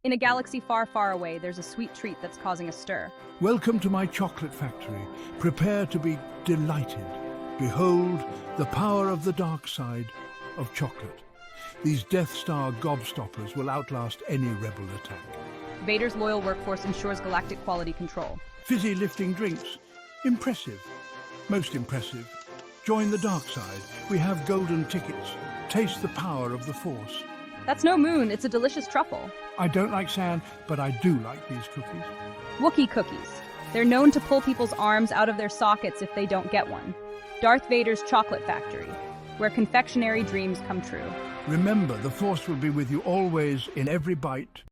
In a galaxy far, far away, there's a sweet treat that's causing a stir. Welcome to my chocolate factory. Prepare to be delighted. Behold the power of the dark side of chocolate. These Death Star gobstoppers will outlast any rebel attack. Vader's loyal workforce ensures galactic quality control. Fizzy lifting drinks. Impressive. Most impressive. Join the dark side. We have golden tickets. Taste the power of the Force. That's no moon, it's a delicious truffle. I don't like sand, but I do like these cookies. Wookiee cookies. They're known to pull people's arms out of their sockets if they don't get one. Darth Vader's chocolate factory, where confectionery dreams come true. Remember, the Force will be with you always in every bite.